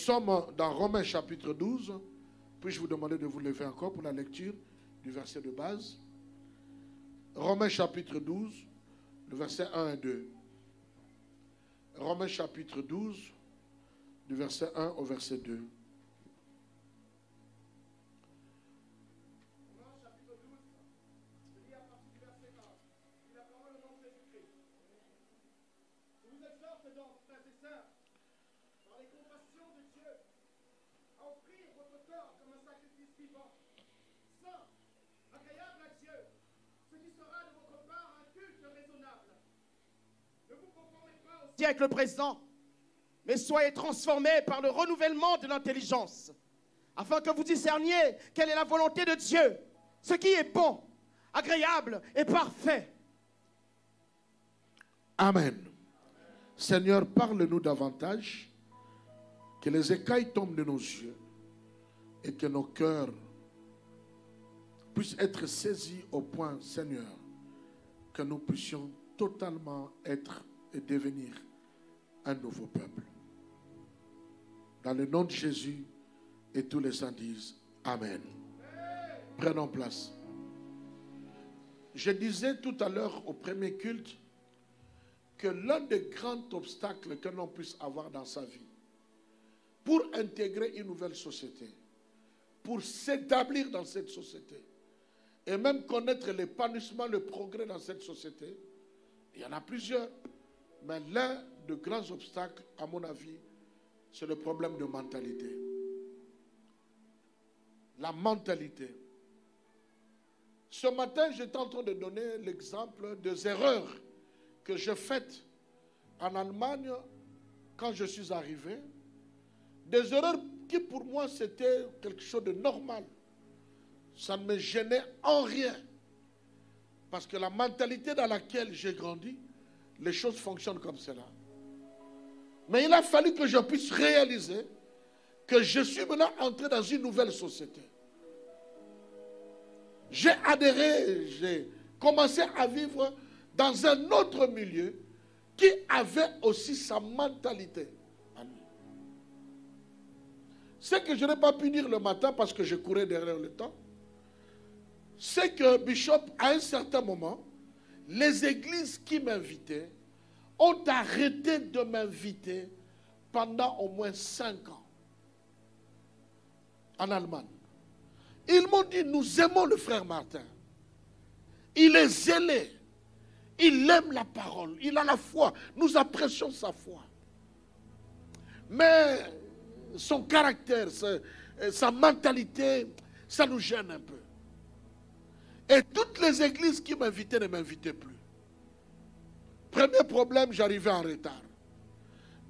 sommes dans Romains chapitre 12. Puis-je vous demander de vous lever encore pour la lecture du verset de base. Romains chapitre 12, le verset 1 et 2. Romains chapitre 12, du verset 1 au verset 2. Siècle présent, mais soyez transformés par le renouvellement de l'intelligence, afin que vous discerniez quelle est la volonté de Dieu, ce qui est bon, agréable et parfait. Amen. Seigneur, parle-nous davantage, que les écailles tombent de nos yeux et que nos cœurs puissent être saisis au point, Seigneur, que nous puissions totalement être et devenir un nouveau peuple. Dans le nom de Jésus, et tous les saints disent Amen. Prenons place. Je disais tout à l'heure au premier culte que l'un des grands obstacles que l'on puisse avoir dans sa vie pour intégrer une nouvelle société, pour s'établir dans cette société et même connaître l'épanouissement, le progrès dans cette société, il y en a plusieurs. Mais l'un des grands obstacles, à mon avis, c'est le problème de mentalité. La mentalité. Ce matin, j'étais en train de donner l'exemple des erreurs que j'ai faites en Allemagne quand je suis arrivé. Des erreurs qui pour moi c'était quelque chose de normal. Ça ne me gênait en rien. Parce que la mentalité dans laquelle j'ai grandi, les choses fonctionnent comme cela. Mais il a fallu que je puisse réaliser que je suis maintenant entré dans une nouvelle société. J'ai adhéré, j'ai commencé à vivre dans un autre milieu qui avait aussi sa mentalité à lui. Ce que je n'ai pas pu dire le matin parce que je courais derrière le temps, c'est que Bishop, à un certain moment, les églises qui m'invitaient ont arrêté de m'inviter pendant au moins 5 ans en Allemagne. Ils m'ont dit, nous aimons le frère Martin. Il est zélé. Il aime la parole. Il a la foi. Nous apprécions sa foi. Mais son caractère, sa mentalité, ça nous gêne un peu. Et toutes les églises qui m'invitaient ne m'invitaient plus. Premier problème, j'arrivais en retard.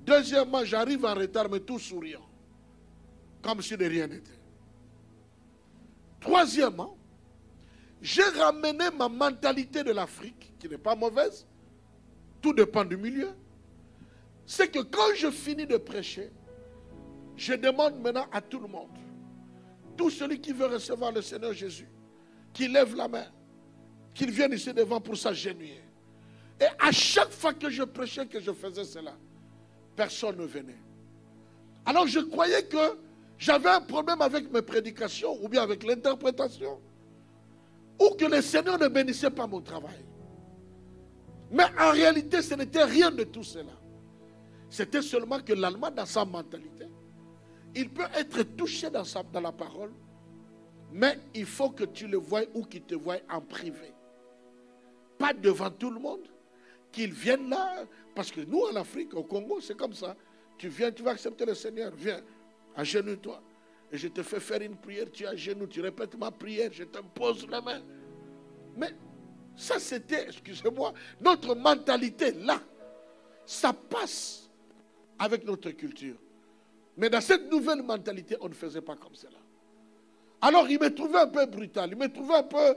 Deuxièmement, j'arrive en retard, mais tout souriant. Comme si de rien n'était. Troisièmement, j'ai ramené ma mentalité de l'Afrique, qui n'est pas mauvaise. Tout dépend du milieu. C'est que quand je finis de prêcher, je demande maintenant à tout le monde, tout celui qui veut recevoir le Seigneur Jésus, qu'il lève la main, qu'il vienne ici devant pour s'agenouiller. Et à chaque fois que je prêchais, que je faisais cela, personne ne venait. Alors je croyais que j'avais un problème avec mes prédications ou bien avec l'interprétation, ou que le Seigneur ne bénissait pas mon travail. Mais en réalité, ce n'était rien de tout cela. C'était seulement que l'Allemand, dans sa mentalité, il peut être touché dans la parole, mais il faut que tu le voies ou qu'il te voie en privé. Pas devant tout le monde. Qu'ils viennent là, parce que nous en Afrique, au Congo, c'est comme ça. Tu viens, tu vas accepter le Seigneur, viens, agenouille-toi. Et je te fais faire une prière, tu es à genoux, tu répètes ma prière, je t'impose la main. Mais ça c'était, excusez-moi, notre mentalité là, ça passe avec notre culture. Mais dans cette nouvelle mentalité, on ne faisait pas comme cela. Alors il me trouvait un peu brutal, il me trouvait un peu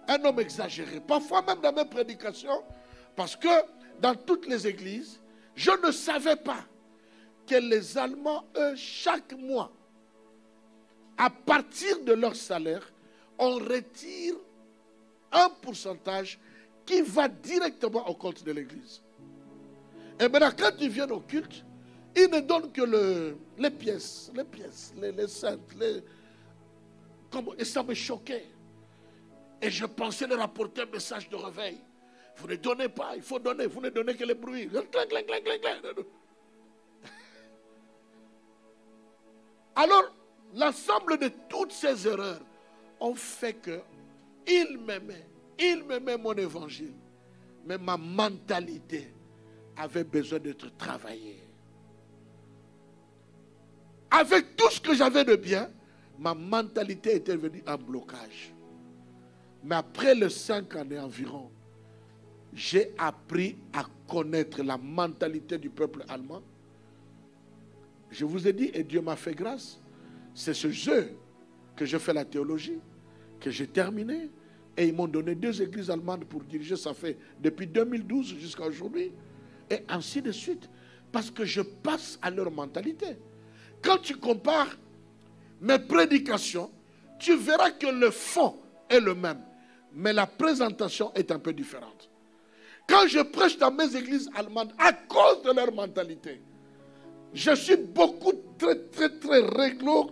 un homme exagéré. Parfois même dans mes prédications, parce que dans toutes les églises, je ne savais pas que les Allemands, eux, chaque mois, à partir de leur salaire, on retire un pourcentage qui va directement au compte de l'église. Et maintenant, quand ils viennent au culte, Il ne donne que les pièces, les saintes, et ça me choquait. Et je pensais leur apporter un message de réveil. Vous ne donnez pas, il faut donner, vous ne donnez que les bruits. Alors, l'ensemble de toutes ces erreurs ont fait que il m'aimait mon évangile, mais ma mentalité avait besoin d'être travaillée. Avec tout ce que j'avais de bien, ma mentalité était devenue un blocage. Mais après les 5 années environ, j'ai appris à connaître la mentalité du peuple allemand. Je vous ai dit, et Dieu m'a fait grâce, c'est ce jeu que j'ai fait la théologie, que j'ai terminé, et ils m'ont donné 2 églises allemandes pour diriger, ça fait depuis 2012 jusqu'à aujourd'hui, et ainsi de suite, parce que je passe à leur mentalité. Quand tu compares mes prédications, tu verras que le fond est le même, mais la présentation est un peu différente. Quand je prêche dans mes églises allemandes, à cause de leur mentalité, je suis beaucoup très réglo,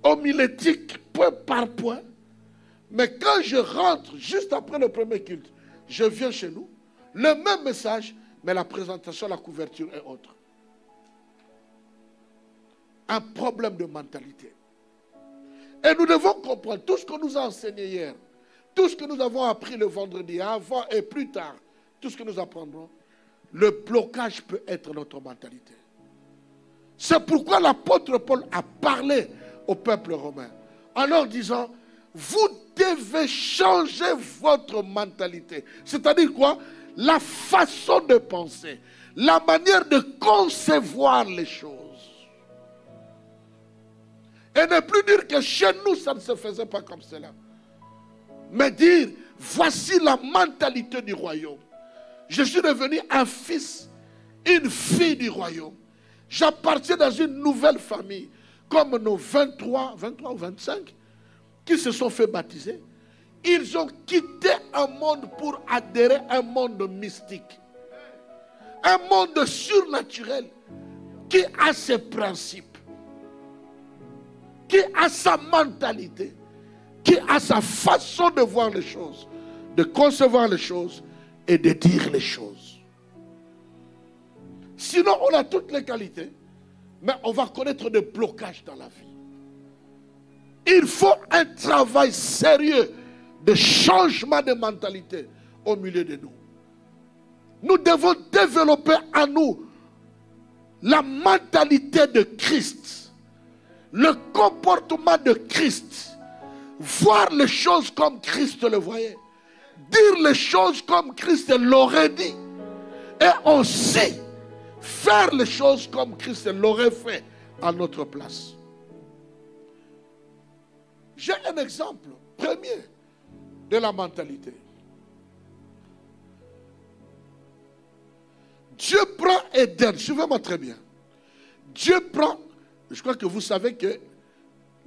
homilétique, point par point. Mais quand je rentre juste après le premier culte, je viens chez nous, le même message, mais la présentation, la couverture est autre. Un problème de mentalité. Et nous devons comprendre tout ce que nous a enseigné hier, tout ce que nous avons appris le vendredi, avant et plus tard, tout ce que nous apprendrons, le blocage peut être notre mentalité. C'est pourquoi l'apôtre Paul a parlé au peuple romain en leur disant, vous devez changer votre mentalité. C'est-à-dire quoi? La façon de penser, la manière de concevoir les choses. Et ne plus dire que chez nous, ça ne se faisait pas comme cela. Mais dire, voici la mentalité du royaume. Je suis devenu un fils, une fille du royaume. J'appartiens dans une nouvelle famille, comme nos 23 ou 25 qui se sont fait baptiser. Ils ont quitté un monde pour adhérer à un monde mystique. Un monde surnaturel qui a ses principes, qui a sa mentalité, qui a sa façon de voir les choses, de concevoir les choses et de dire les choses. Sinon, on a toutes les qualités, mais on va connaître des blocages dans la vie. Il faut un travail sérieux de changement de mentalité au milieu de nous. Nous devons développer en nous la mentalité de Christ, le comportement de Christ, voir les choses comme Christ le voyait, dire les choses comme Christ l'aurait dit, et aussi faire les choses comme Christ l'aurait fait à notre place. J'ai un exemple premier de la mentalité. Dieu prend Éden, suivez-moi très bien. Dieu prend, je crois que vous savez que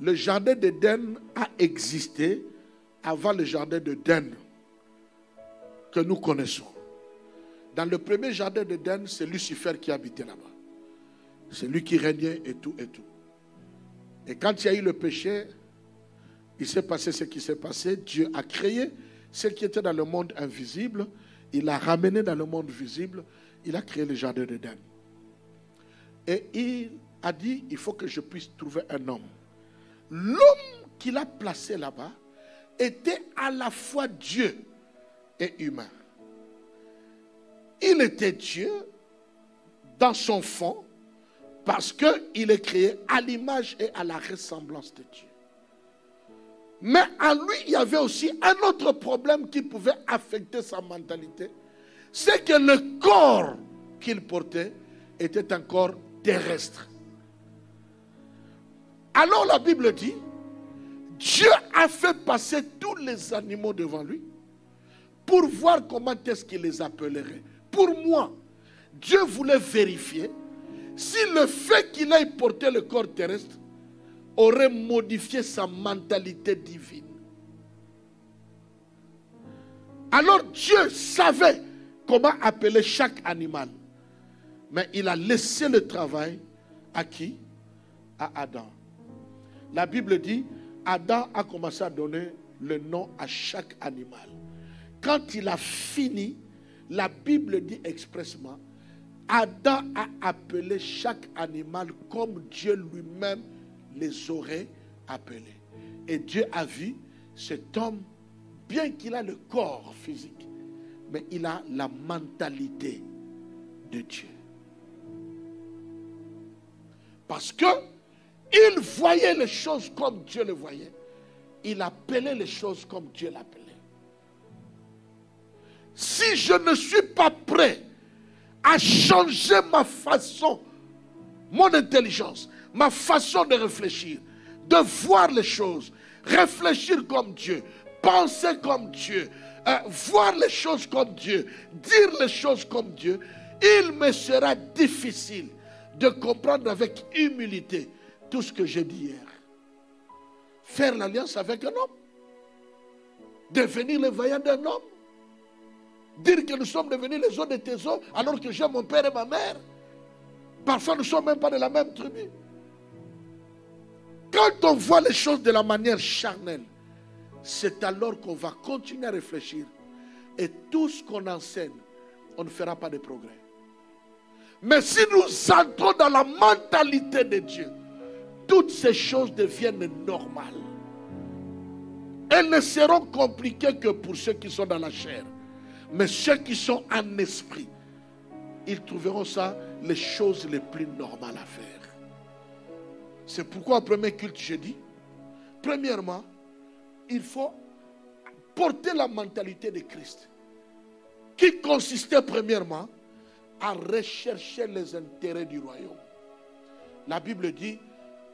le jardin d'Éden a existé avant le jardin d'Éden que nous connaissons. Dans le premier jardin d'Éden, c'est Lucifer qui habitait là-bas. C'est lui qui régnait et tout et tout. Et quand il y a eu le péché, il s'est passé ce qui s'est passé. Dieu a créé ce qui était dans le monde invisible. Il l'a ramené dans le monde visible. Il a créé le jardin d'Éden. Et il a dit, il faut que je puisse trouver un homme. L'homme qu'il a placé là-bas était à la fois Dieu et humain. Il était Dieu dans son fond parce qu'il est créé à l'image et à la ressemblance de Dieu. Mais en lui, il y avait aussi un autre problème qui pouvait affecter sa mentalité. C'est que le corps qu'il portait était un corps terrestre. Alors la Bible dit, Dieu a fait passer tous les animaux devant lui pour voir comment est-ce qu'il les appellerait. Pour moi, Dieu voulait vérifier si le fait qu'il ait porté le corps terrestre aurait modifié sa mentalité divine. Alors Dieu savait comment appeler chaque animal. Mais il a laissé le travail à qui? À Adam. La Bible dit, Adam a commencé à donner le nom à chaque animal. Quand il a fini, la Bible dit expressément, Adam a appelé chaque animal comme Dieu lui-même les aurait appelés. Et Dieu a vu cet homme, bien qu'il a le corps physique, mais il a la mentalité de Dieu. Parce que il voyait les choses comme Dieu les voyait. Il appelait les choses comme Dieu l'appelait. Si je ne suis pas prêt à changer ma façon, mon intelligence, ma façon de réfléchir, de voir les choses, réfléchir comme Dieu, penser comme Dieu, voir les choses comme Dieu, dire les choses comme Dieu, il me sera difficile de comprendre avec humilité tout ce que j'ai dit hier. Faire l'alliance avec un homme, devenir le vaillant d'un homme, dire que nous sommes devenus les os de tes os alors que j'ai mon père et ma mère. Parfois nous ne sommes même pas de la même tribu. Quand on voit les choses de la manière charnelle, c'est alors qu'on va continuer à réfléchir. Et tout ce qu'on enseigne, on ne fera pas de progrès. Mais si nous entrons dans la mentalité de Dieu, toutes ces choses deviennent normales. Elles ne seront compliquées que pour ceux qui sont dans la chair. Mais ceux qui sont en esprit, ils trouveront ça les choses les plus normales à faire. C'est pourquoi au premier culte, j'ai dit, premièrement, il faut porter la mentalité de Christ, qui consistait premièrement à rechercher les intérêts du royaume. La Bible dit,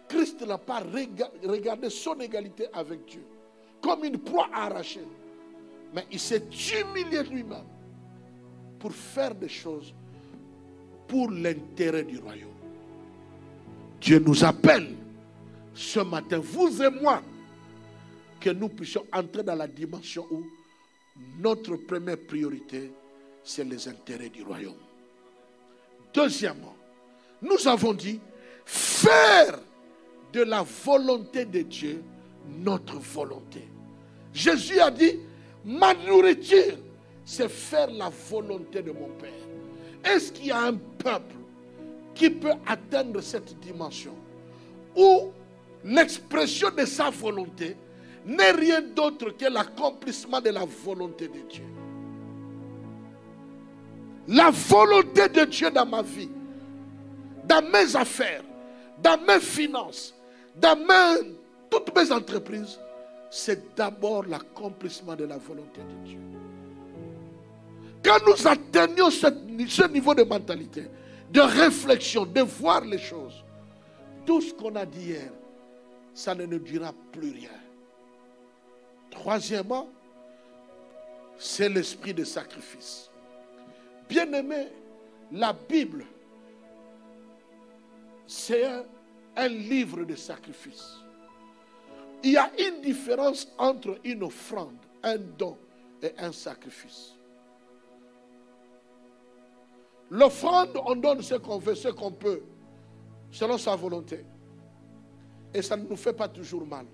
Christ n'a pas regardé son égalité avec Dieu comme une proie arrachée, mais il s'est humilié lui-même pour faire des choses pour l'intérêt du royaume. Dieu nous appelle ce matin, vous et moi, que nous puissions entrer dans la dimension où notre première priorité, c'est les intérêts du royaume. Deuxièmement, nous avons dit faire de la volonté de Dieu notre volonté. Jésus a dit, ma nourriture, c'est faire la volonté de mon Père. Est-ce qu'il y a un peuple qui peut atteindre cette dimension où l'expression de sa volonté n'est rien d'autre que l'accomplissement de la volonté de Dieu? La volonté de Dieu dans ma vie, dans mes affaires, dans mes finances, dans toutes mes entreprises, c'est d'abord l'accomplissement de la volonté de Dieu. Quand nous atteignons ce niveau de mentalité, de réflexion, de voir les choses, tout ce qu'on a dit hier, ça ne nous dira plus rien. Troisièmement, c'est l'esprit de sacrifice. Bien-aimé, la Bible, c'est un livre de sacrifice. Il y a une différence entre une offrande, un don et un sacrifice. L'offrande, on donne ce qu'on veut, ce qu'on peut, selon sa volonté. Et ça ne nous fait pas toujours mal.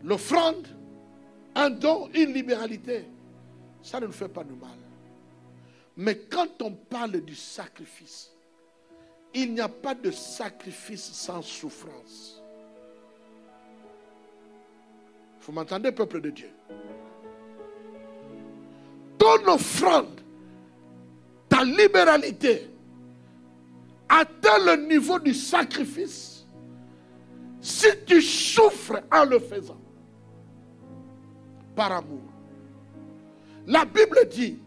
L'offrande, un don, une libéralité, ça ne nous fait pas de mal. Mais quand on parle du sacrifice, il n'y a pas de sacrifice sans souffrance. Vous m'entendez, peuple de Dieu? Ton offrande, ta libéralité, atteint le niveau du sacrifice si tu souffres en le faisant, par amour. La Bible dit,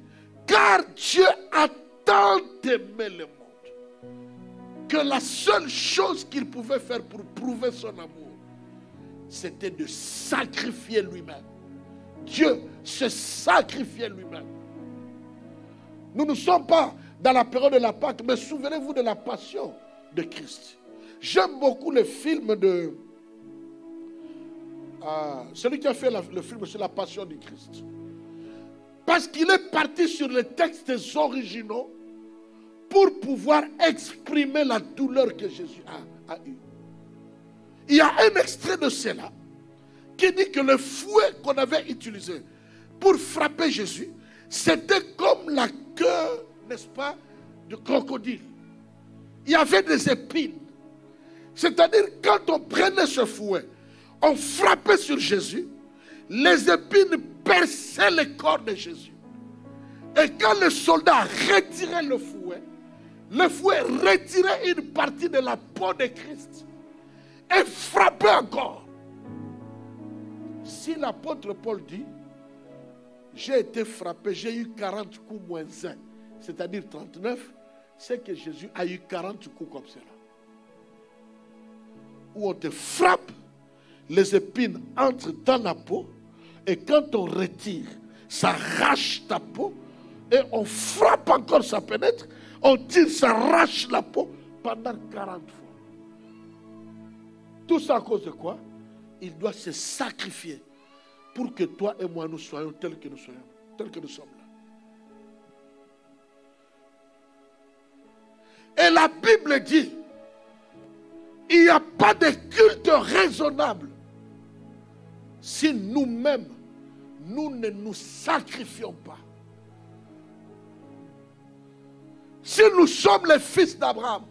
car Dieu a tant aimé le monde, que la seule chose qu'il pouvait faire pour prouver son amour, c'était de sacrifier lui-même. Dieu se sacrifiait lui-même. Nous ne sommes pas dans la période de la Pâque, mais souvenez-vous de la passion de Christ. J'aime beaucoup le film de... celui qui a fait le film sur la passion du Christ. Parce qu'il est parti sur les textes originaux pour pouvoir exprimer la douleur que Jésus a eue. Il y a un extrait de cela qui dit que le fouet qu'on avait utilisé pour frapper Jésus, c'était comme la queue, n'est-ce pas, de crocodile. Il y avait des épines. C'est-à-dire, quand on prenait ce fouet, on frappait sur Jésus, les épines perçaient le corps de Jésus. Et quand le soldat retirait le fouet retirait une partie de la peau de Christ et frappait encore. Si l'apôtre Paul dit, j'ai été frappé, j'ai eu 40 coups moins 1, c'est-à-dire 39, c'est que Jésus a eu 40 coups comme cela. Où on te frappe, les épines entrent dans la peau, et quand on retire, ça arrache ta peau, et on frappe encore, ça pénètre, on tire, ça arrache la peau pendant 40 fois. Tout ça à cause de quoi? Il doit se sacrifier pour que toi et moi nous soyons tels que nous sommes là. Et la Bible dit, il n'y a pas de culte raisonnable si nous-mêmes, nous ne nous sacrifions pas. Si nous sommes les fils d'Abraham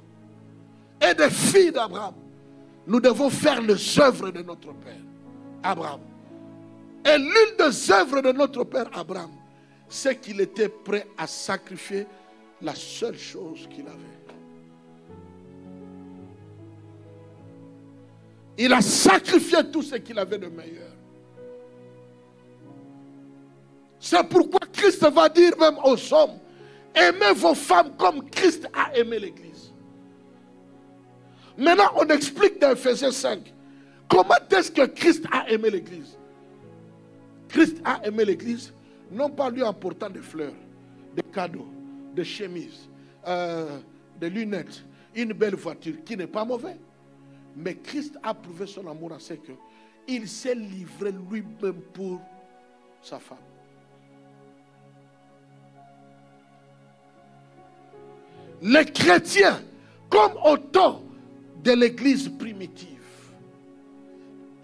et des filles d'Abraham, nous devons faire les œuvres de notre Père, Abraham. Et l'une des œuvres de notre Père Abraham, c'est qu'il était prêt à sacrifier la seule chose qu'il avait. Il a sacrifié tout ce qu'il avait de meilleur. C'est pourquoi Christ va dire même aux hommes, aimez vos femmes comme Christ a aimé l'Église. Maintenant, on explique dans Ephésiens 5, comment est-ce que Christ a aimé l'Église? Christ a aimé l'Église, non pas lui en portant des fleurs, des cadeaux, des chemises, des lunettes, une belle voiture qui n'est pas mauvaise. Mais Christ a prouvé son amour à ce qu'il s'est livré lui-même pour sa femme. Les chrétiens, comme au temps de l'église primitive,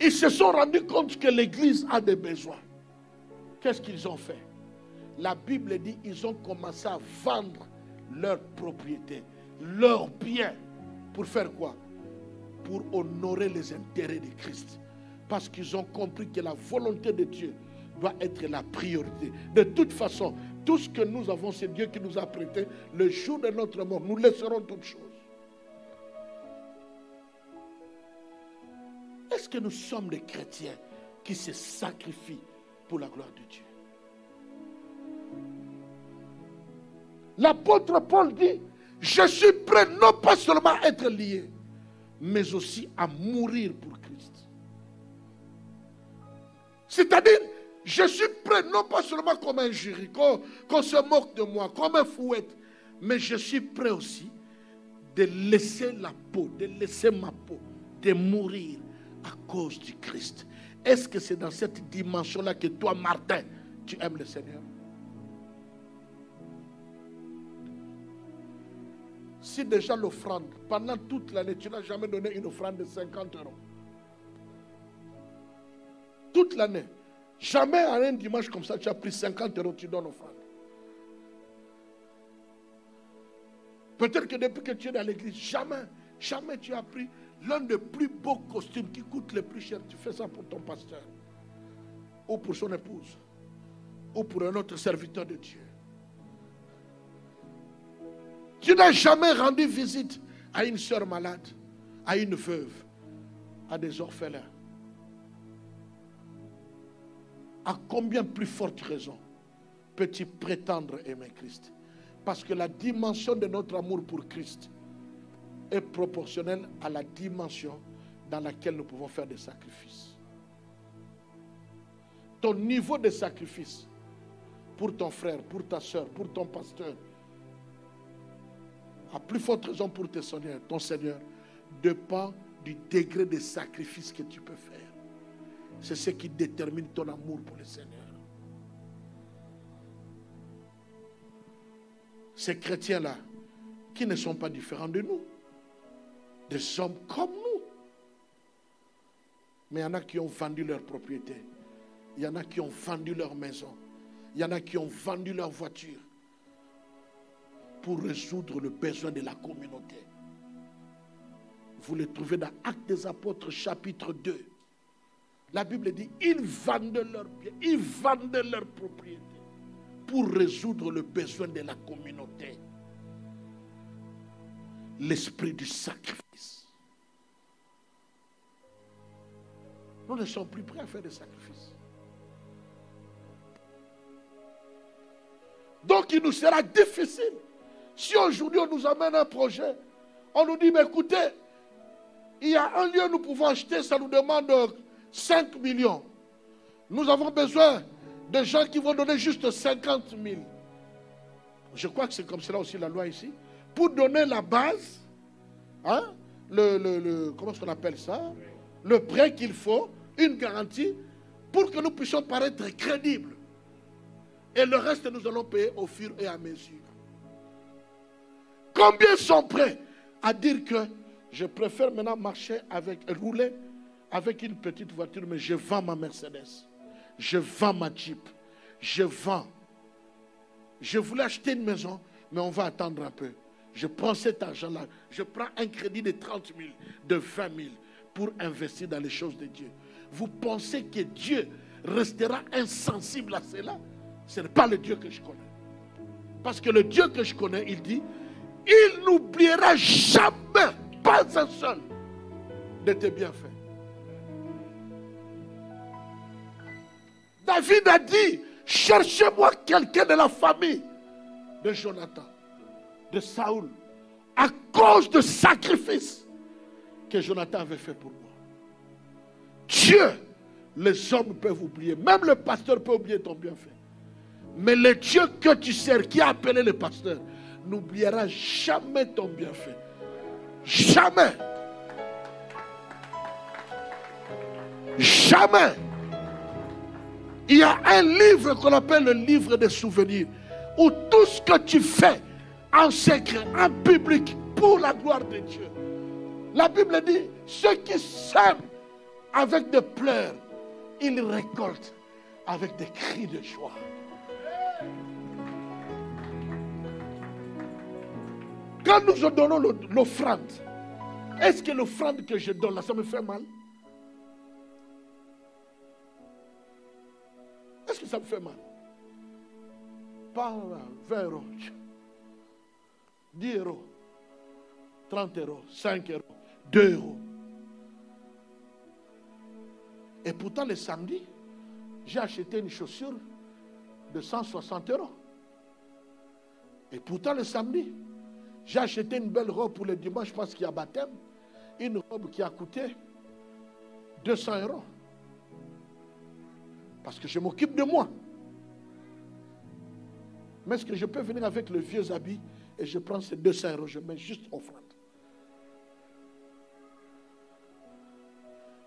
ils se sont rendus compte que l'église a des besoins. Qu'est-ce qu'ils ont fait? La Bible dit qu'ils ont commencé à vendre leurs propriétés, leurs biens. Pour faire quoi? Pour honorer les intérêts de Christ. Parce qu'ils ont compris que la volonté de Dieu doit être la priorité. De toute façon, tout ce que nous avons, c'est Dieu qui nous a prêté. Le jour de notre mort, nous laisserons toutes choses. Est-ce que nous sommes des chrétiens qui se sacrifient pour la gloire de Dieu? L'apôtre Paul dit, je suis prêt non pas seulement à être lié, mais aussi à mourir pour Christ. C'est-à-dire, je suis prêt non pas seulement comme un jury, qu'on se moque de moi, comme un fouette, mais je suis prêt aussi de laisser la peau, de laisser ma peau, de mourir à cause du Christ. Est-ce que c'est dans cette dimension-là que toi, Martin, tu aimes le Seigneur? Si déjà l'offrande, pendant toute l'année, tu n'as jamais donné une offrande de 50 €. Toute l'année. Jamais à un dimanche comme ça, tu as pris 50 €, tu donnes offrande. Peut-être que depuis que tu es dans l'église, jamais tu as pris l'un des plus beaux costumes qui coûte le plus cher. Tu fais ça pour ton pasteur, ou pour son épouse, ou pour un autre serviteur de Dieu. Tu n'as jamais rendu visite à une sœur malade, à une veuve, à des orphelins. À combien plus forte raison peux-tu prétendre aimer Christ? Parce que la dimension de notre amour pour Christ est proportionnelle à la dimension dans laquelle nous pouvons faire des sacrifices. Ton niveau de sacrifice pour ton frère, pour ta soeur, pour ton pasteur, à plus forte raison pour ton Seigneur, dépend du degré de sacrifice que tu peux faire. C'est ce qui détermine ton amour pour le Seigneur. Ces chrétiens-là qui ne sont pas différents de nous. Des hommes comme nous. Mais il y en a qui ont vendu leur propriété. Il y en a qui ont vendu leur maison. Il y en a qui ont vendu leur voiture pour résoudre le besoin de la communauté. Vous le trouvez dans Actes des Apôtres, chapitre 2. La Bible dit, ils vendaient leurs biens, ils vendaient leurs propriétés pour résoudre le besoin de la communauté. L'esprit du sacrifice. Nous ne sommes plus prêts à faire des sacrifices. Donc il nous sera difficile. Si aujourd'hui on nous amène un projet, on nous dit, mais écoutez, il y a un lieu où nous pouvons acheter, ça nous demande 5 millions. Nous avons besoin de gens qui vont donner juste 50 000. Je crois que c'est comme cela aussi la loi ici. Pour donner la base, hein, comment est-ce qu'on appelle ça? Le prêt qu'il faut, une garantie, pour que nous puissions paraître crédibles. Et le reste, nous allons payer au fur et à mesure. Combien sont prêts à dire que je préfère maintenant rouler avec une petite voiture, mais je vends ma Mercedes, je vends ma Jeep, je vends. Je voulais acheter une maison, mais on va attendre un peu. Je prends cet argent-là, je prends un crédit de 30 000, de 20 000 pour investir dans les choses de Dieu. Vous pensez que Dieu restera insensible à cela? Ce n'est pas le Dieu que je connais. Parce que le Dieu que je connais, il dit, il n'oubliera jamais, pas un seul, de tes bienfaits. David a dit, cherchez-moi quelqu'un de la famille de Jonathan, de Saoul, à cause de sacrifices que Jonathan avait fait pour moi. Dieu, les hommes peuvent oublier, même le pasteur peut oublier ton bienfait. Mais le Dieu que tu sers, qui a appelé le pasteur, n'oubliera jamais ton bienfait. Jamais. Jamais. Il y a un livre qu'on appelle le livre des souvenirs, où tout ce que tu fais en secret, en public, pour la gloire de Dieu. La Bible dit, ceux qui sèment avec des pleurs, ils récoltent avec des cris de joie. Quand nous donnons l'offrande, est-ce que l'offrande que je donne là, ça me fait mal? Est-ce que ça me fait mal? Pas 20 euros, 10 euros, 30 euros, 5 euros, 2 euros. Et pourtant, le samedi, j'ai acheté une chaussure de 160 euros. Et pourtant, le samedi, j'ai acheté une belle robe pour le dimanche parce qu'il y a baptême. Une robe qui a coûté 200 euros. Parce que je m'occupe de moi. Mais est-ce que je peux venir avec le vieux habit et je prends ces 200 euros, je mets juste offrande.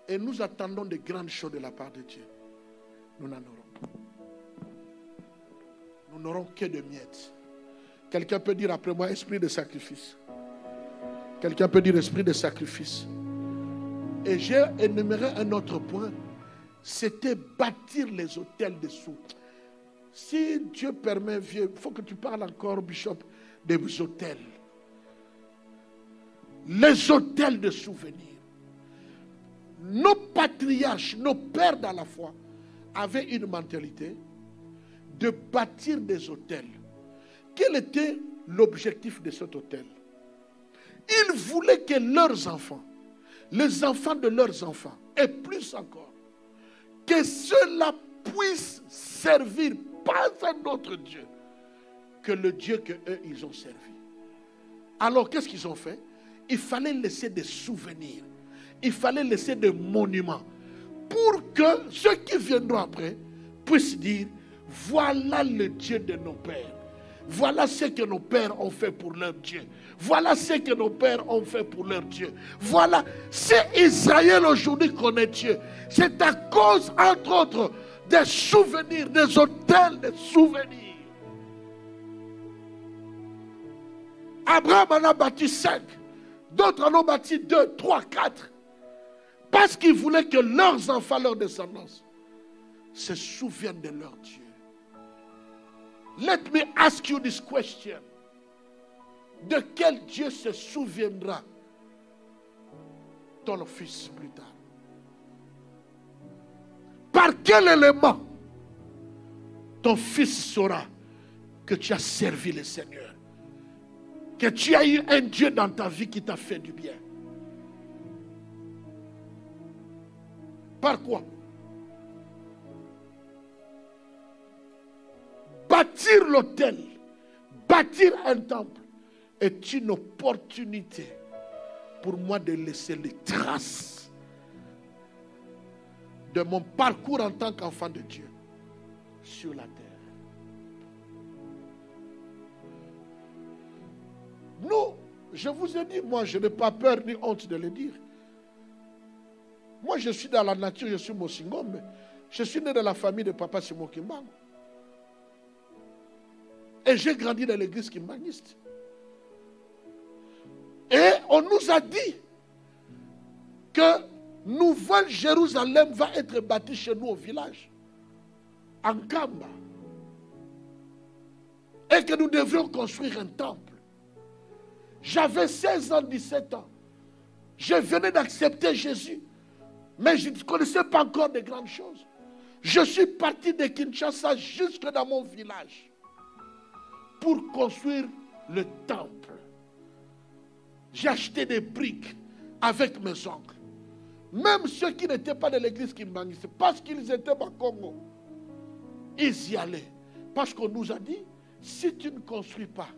Et nous attendons de grandes choses de la part de Dieu. Nous n'en aurons pas. Nous n'aurons que de miettes. Quelqu'un peut dire après moi, esprit de sacrifice. Quelqu'un peut dire esprit de sacrifice. Et j'ai énuméré un autre point. C'était bâtir les hôtels dessous. Si Dieu permet, vieux, il faut que tu parles encore, Bishop, des hôtels. Les hôtels de souvenirs. Nos patriarches, nos pères dans la foi, avaient une mentalité de bâtir des hôtels. Quel était l'objectif de cet hôtel? Ils voulaient que leurs enfants, les enfants de leurs enfants, et plus encore, que ceux-là puissent servir pas un autre Dieu que le Dieu qu'eux, ils ont servi. Alors, qu'est-ce qu'ils ont fait? Il fallait laisser des souvenirs. Il fallait laisser des monuments pour que ceux qui viendront après puissent dire, voilà le Dieu de nos pères. Voilà ce que nos pères ont fait pour leur Dieu. Voilà ce que nos pères ont fait pour leur Dieu. Voilà, c'est Israël aujourd'hui connaît Dieu. C'est à cause, entre autres, des souvenirs, des hôtels, des souvenirs. Abraham en a bâti 5. D'autres en ont bâti 2, 3, 4. Parce qu'ils voulaient que leurs enfants, leurs descendance, se souviennent de leur Dieu. Let me ask you this question. De quel Dieu se souviendra ton fils plus tard? Par quel élément ton fils saura que tu as servi le Seigneur? Que tu as eu un Dieu dans ta vie qui t'a fait du bien? Par quoi? Bâtir l'autel, bâtir un temple est une opportunité pour moi de laisser les traces de mon parcours en tant qu'enfant de Dieu sur la terre. Nous, je vous ai dit, moi je n'ai pas peur ni honte de le dire. Moi je suis dans la nature, je suis Mosingo, mais je suis né dans la famille de Papa Simon Kimbangu. Et j'ai grandi dans l'église kimbanguiste. Et on nous a dit que Nouvelle Jérusalem va être bâtie chez nous au village, en Kamba. Et que nous devions construire un temple. J'avais 16 ans, 17 ans. Je venais d'accepter Jésus. Mais je ne connaissais pas encore de grandes choses. Je suis parti de Kinshasa jusque dans mon village pour construire le temple. J'ai acheté des briques avec mes oncles. Même ceux qui n'étaient pas de l'église Kimbanguiste, parce qu'ils étaient au Congo, ils y allaient. Parce qu'on nous a dit, si tu ne construis pas,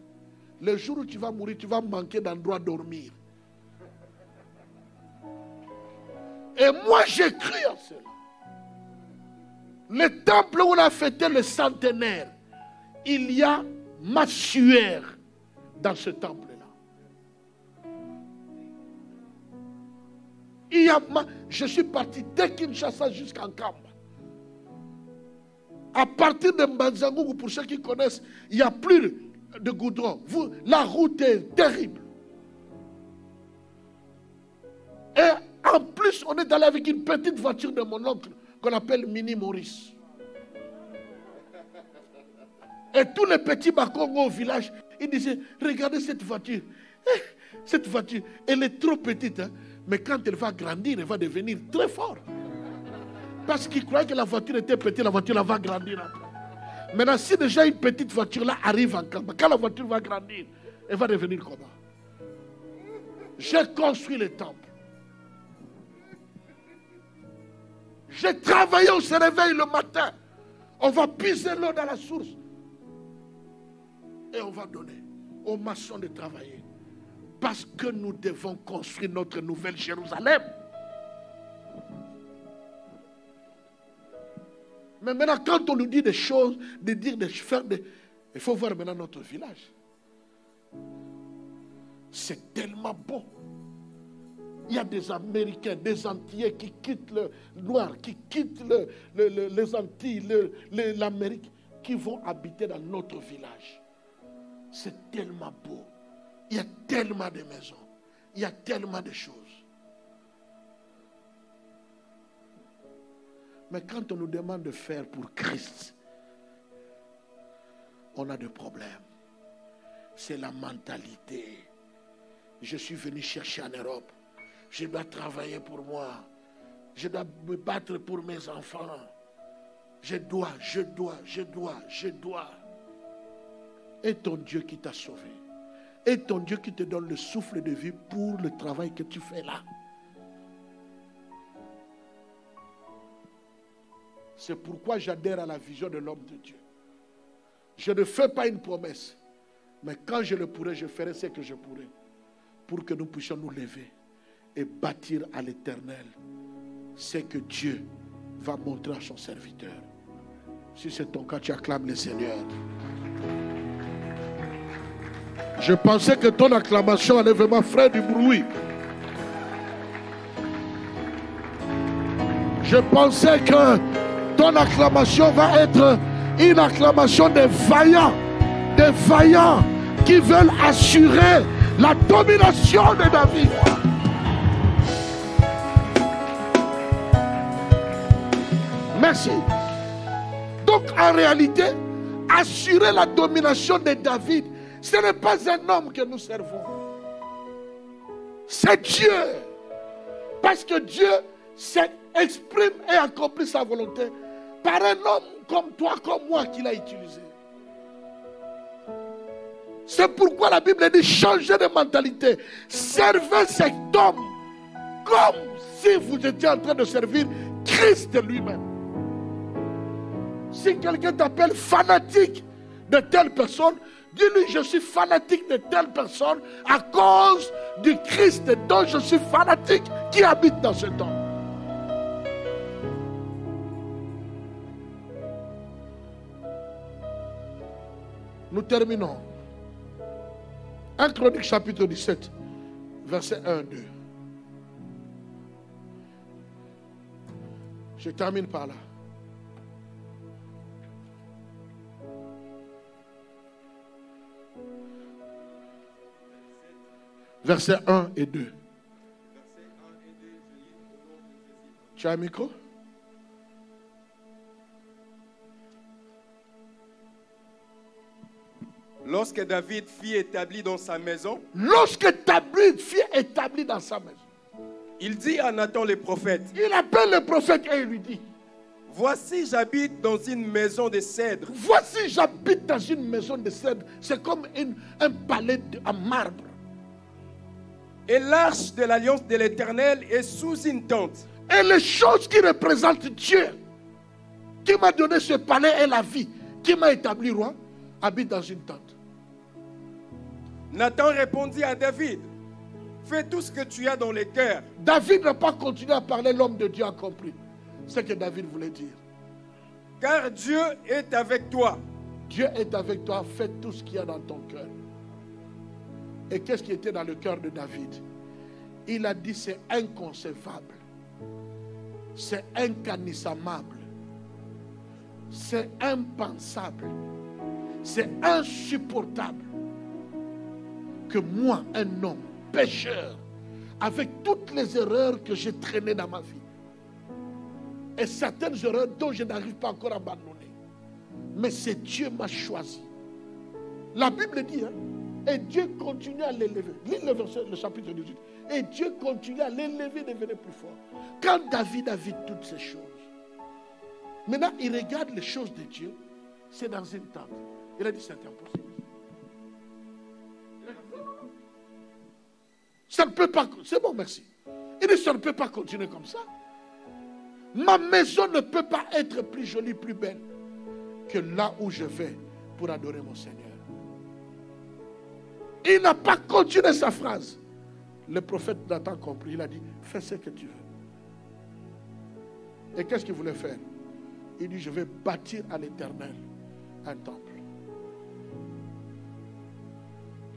le jour où tu vas mourir, tu vas manquer d'endroit dormir. Et moi, j'ai cru en cela. Le temple où on a fêté le centenaire, il y a ma sueur dans ce temple-là. Je suis parti de Kinshasa jusqu'en Kamba. À partir de Mbanzangougou, pour ceux qui connaissent, il n'y a plus de goudron. La route est terrible. Et en plus, on est allé avec une petite voiture de mon oncle qu'on appelle Mini Maurice. Et tous les petits Bakongo au village, ils disaient, regardez cette voiture. Cette voiture, elle est trop petite. Hein? Mais quand elle va grandir, elle va devenir très forte. Parce qu'ils croyaient que la voiture était petite, la voiture elle va grandir après. Maintenant, si déjà une petite voiture là arrive en Kamba, quand la voiture va grandir, elle va devenir comment? J'ai construit le temple. J'ai travaillé, on se réveille le matin. On va puiser l'eau dans la source. Et on va donner aux maçons de travailler. Parce que nous devons construire notre nouvelle Jérusalem. Mais maintenant, quand on nous dit des choses, de dire, de faire des... Il faut voir maintenant notre village. C'est tellement beau. Il y a des Américains, des Antillais qui quittent le Noir, qui quittent les Antilles, l'Amérique, qui vont habiter dans notre village. C'est tellement beau. Il y a tellement de maisons. Il y a tellement de choses. Mais quand on nous demande de faire pour Christ, on a des problèmes. C'est la mentalité. Je suis venu chercher en Europe. Je dois travailler pour moi. Je dois me battre pour mes enfants. Je dois. Et ton Dieu qui t'a sauvé. Et ton Dieu qui te donne le souffle de vie pour le travail que tu fais là. C'est pourquoi j'adhère à la vision de l'homme de Dieu. Je ne fais pas une promesse. Mais quand je le pourrai, je ferai ce que je pourrai. Pour que nous puissions nous lever et bâtir à l'Éternel ce que Dieu va montrer à son serviteur. Si c'est ton cas, tu acclames le Seigneur. Je pensais que ton acclamation allait vraiment faire du bruit. Je pensais que ton acclamation va être une acclamation des vaillants, qui veulent assurer la domination de David. Merci. Donc en réalité, assurer la domination de David, ce n'est pas un homme que nous servons. C'est Dieu. Parce que Dieu exprime et accomplit sa volonté par un homme comme toi, comme moi, qu'il a utilisé. C'est pourquoi la Bible dit changer de mentalité. Servez cet homme comme si vous étiez en train de servir Christ lui-même. Si quelqu'un t'appelle fanatique de telle personne, dis-lui, je suis fanatique de telle personne à cause du Christ dont je suis fanatique qui habite dans cet homme. Nous terminons. 1 Chronique chapitre 17, verset 1-2. Je termine par là. Versets 1 et 2. Tu as un micro? Lorsque David fut établi dans sa maison, Il dit à Nathan le prophète, il appelle le prophète et il lui dit, voici j'habite dans une maison de cèdre. Voici j'habite dans une maison de cèdre. C'est comme un palais en marbre. Et l'arche de l'alliance de l'Éternel est sous une tente. Et les choses qui représentent Dieu, qui m'a donné ce palais et la vie, qui m'a établi roi, habitent dans une tente. Nathan répondit à David, fais tout ce que tu as dans le cœur. David n'a pas continué à parler, l'homme de Dieu a compris ce que David voulait dire. Car Dieu est avec toi. Dieu est avec toi, fais tout ce qu'il y a dans ton cœur. Et qu'est-ce qui était dans le cœur de David? Il a dit c'est inconcevable, c'est incanissable, c'est impensable, c'est insupportable que moi, un homme pécheur, avec toutes les erreurs que j'ai traînées dans ma vie, et certaines erreurs dont je n'arrive pas encore à abandonner, mais c'est Dieu m'a choisi. La Bible dit, hein, et Dieu continue à l'élever. Lis le chapitre 18. Et Dieu continue à l'élever, devenir plus fort. Quand David a vu toutes ces choses, maintenant il regarde les choses de Dieu, c'est dans une tente. Il a dit c'est impossible. Ça ne peut pas, c'est bon, merci. Il dit ça ne peut pas continuer comme ça. Ma maison ne peut pas être plus jolie, plus belle que là où je vais pour adorer mon Seigneur. Il n'a pas continué sa phrase. Le prophète Nathan compris. Il a dit, fais ce que tu veux. Et qu'est-ce qu'il voulait faire? Il dit, je vais bâtir à l'Éternel un temple.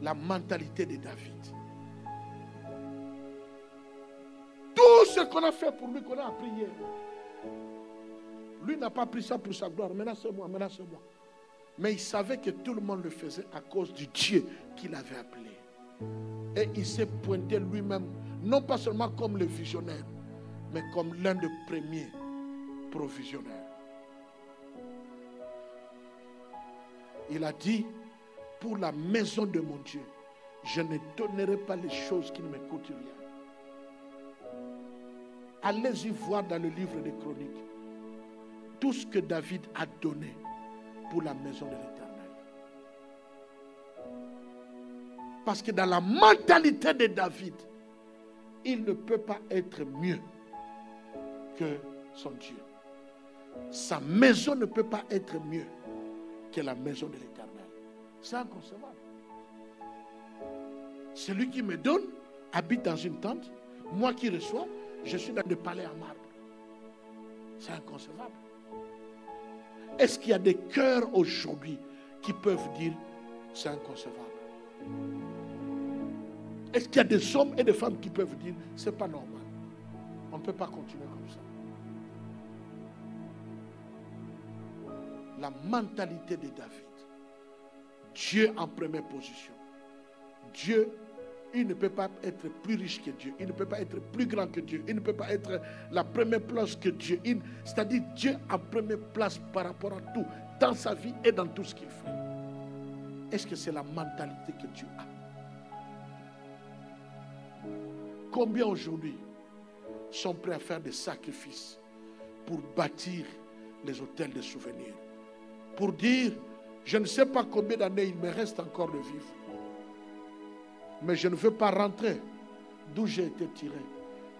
La mentalité de David. Tout ce qu'on a fait pour lui, qu'on a appris hier. Lui n'a pas pris ça pour sa gloire. Maintenant c'est moi, maintenant c'est moi. Mais il savait que tout le monde le faisait à cause du Dieu qu'il avait appelé. Et il s'est pointé lui-même, non pas seulement comme le visionnaire, mais comme l'un des premiers provisionnaires. Il a dit, pour la maison de mon Dieu, je ne donnerai pas les choses qui ne me coûtent rien. Allez-y voir dans le livre des Chroniques tout ce que David a donné pour la maison de l'Éternel. Parce que dans la mentalité de David, il ne peut pas être mieux que son Dieu. Sa maison ne peut pas être mieux que la maison de l'Éternel. C'est inconcevable. Celui qui me donne habite dans une tente. Moi qui reçois, je suis dans des palais en marbre. C'est inconcevable. Est-ce qu'il y a des cœurs aujourd'hui qui peuvent dire c'est inconcevable? Est-ce qu'il y a des hommes et des femmes qui peuvent dire c'est pas normal? On ne peut pas continuer comme ça. La mentalité de David, Dieu en première position. Dieu, il ne peut pas être plus riche que Dieu. Il ne peut pas être plus grand que Dieu. Il ne peut pas être la première place que Dieu. C'est-à-dire Dieu en première place par rapport à tout, dans sa vie et dans tout ce qu'il fait. Est-ce que c'est la mentalité que Dieu a? Combien aujourd'hui sont prêts à faire des sacrifices pour bâtir les hôtels de souvenirs? Pour dire, je ne sais pas combien d'années il me reste encore de vivre, mais je ne veux pas rentrer d'où j'ai été tiré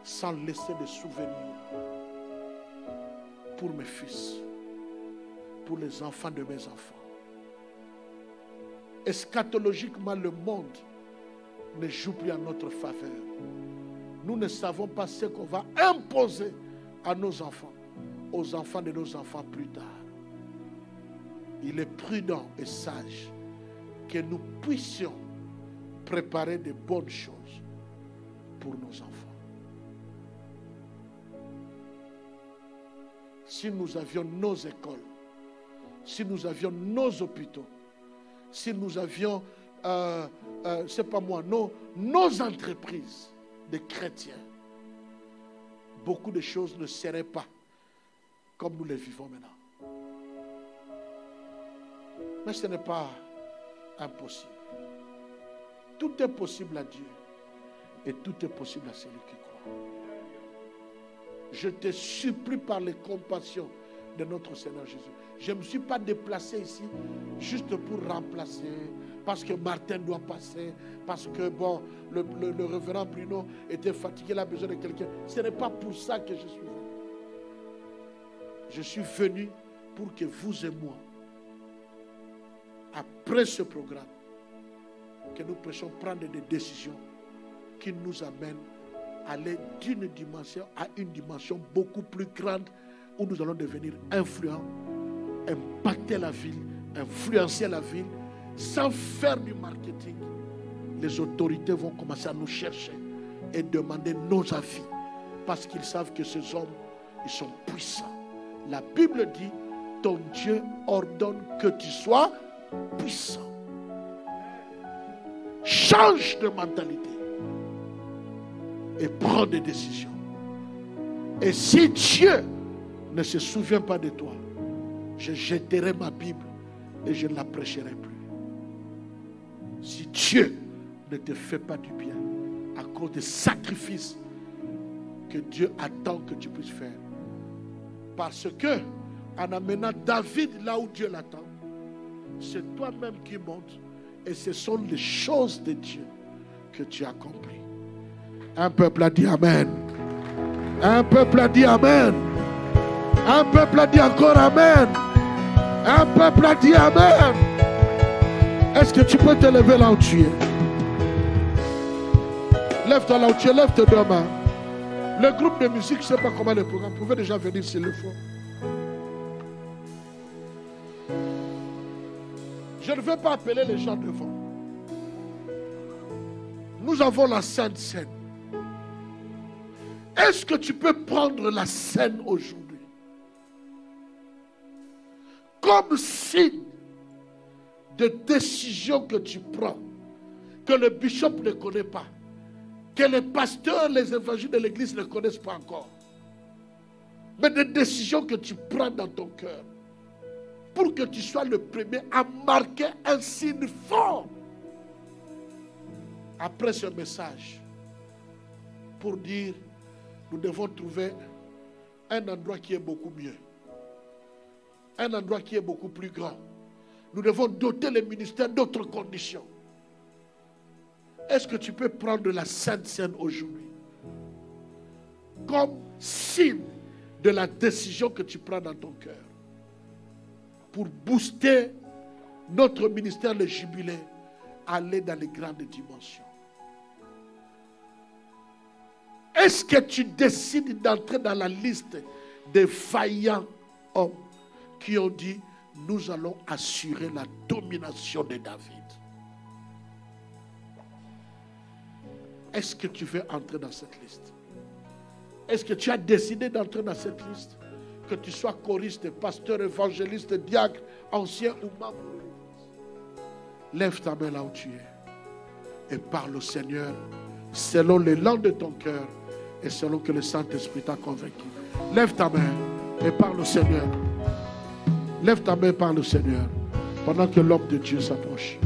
sans laisser des souvenirs pour mes fils, pour les enfants de mes enfants. Eschatologiquement, le monde ne joue plus en notre faveur. Nous ne savons pas ce qu'on va imposer à nos enfants, aux enfants de nos enfants plus tard. Il est prudent et sage que nous puissions préparer de bonnes choses pour nos enfants. Si nous avions nos écoles, si nous avions nos hôpitaux, si nous avions, c'est pas moi, nos entreprises de chrétiens, beaucoup de choses ne seraient pas comme nous les vivons maintenant. Mais ce n'est pas impossible. Tout est possible à Dieu et tout est possible à celui qui croit. Je te supplie par les compassions de notre Seigneur Jésus. Je ne me suis pas déplacé ici juste pour remplacer, parce que Martin doit passer, parce que bon, le révérend Bruno était fatigué, il a besoin de quelqu'un. Ce n'est pas pour ça que je suis venu. Je suis venu pour que vous et moi, après ce programme, que nous puissions prendre des décisions qui nous amènent à aller d'une dimension à une dimension beaucoup plus grande, où nous allons devenir influents, impacter la ville, influencer la ville, sans faire du marketing. Les autorités vont commencer à nous chercher et demander nos avis, parce qu'ils savent que ces hommes, ils sont puissants. La Bible dit, ton Dieu ordonne que tu sois puissant. Change de mentalité et prends des décisions. Et si Dieu ne se souvient pas de toi, je jetterai ma Bible et je ne la prêcherai plus. Si Dieu ne te fait pas du bien à cause des sacrifices que Dieu attend que tu puisses faire, parce que en amenant David là où Dieu l'attend, c'est toi-même qui montes et ce sont les choses de Dieu que tu accomplis. Un peuple a dit Amen. Un peuple a dit Amen. Un peuple a dit encore Amen. Un peuple a dit Amen. Est-ce que tu peux te lever là où tu es? Lève-toi là où tu es, lève tes deux mains. Le groupe de musique, je ne sais pas comment le programme, vous pouvez déjà venir s'il le faut. Je ne veux pas appeler les gens devant. Nous avons la Sainte Seine. Est-ce que tu peux prendre la scène aujourd'hui comme signe de décision que tu prends, que le bishop ne connaît pas, que les pasteurs, les évangiles de l'église ne connaissent pas encore, mais des décisions que tu prends dans ton cœur pour que tu sois le premier à marquer un signe fort après ce message pour dire nous devons trouver un endroit qui est beaucoup mieux, un endroit qui est beaucoup plus grand. Nous devons doter les ministères d'autres conditions. Est-ce que tu peux prendre la Sainte Seine aujourd'hui comme signe de la décision que tu prends dans ton cœur pour booster notre ministère, le Jubilé, aller dans les grandes dimensions? Est-ce que tu décides d'entrer dans la liste des vaillants hommes qui ont dit nous allons assurer la domination de David? Est-ce que tu veux entrer dans cette liste? Est-ce que tu as décidé d'entrer dans cette liste? Que tu sois choriste, pasteur, évangéliste, diacre, ancien ou membre de l'église. Lève ta main là où tu es. et parle au Seigneur selon l'élan de ton cœur et selon que le Saint-Esprit t'a convaincu. Lève ta main et parle au Seigneur. Lève ta main et parle au Seigneur pendant que l'homme de Dieu s'approche.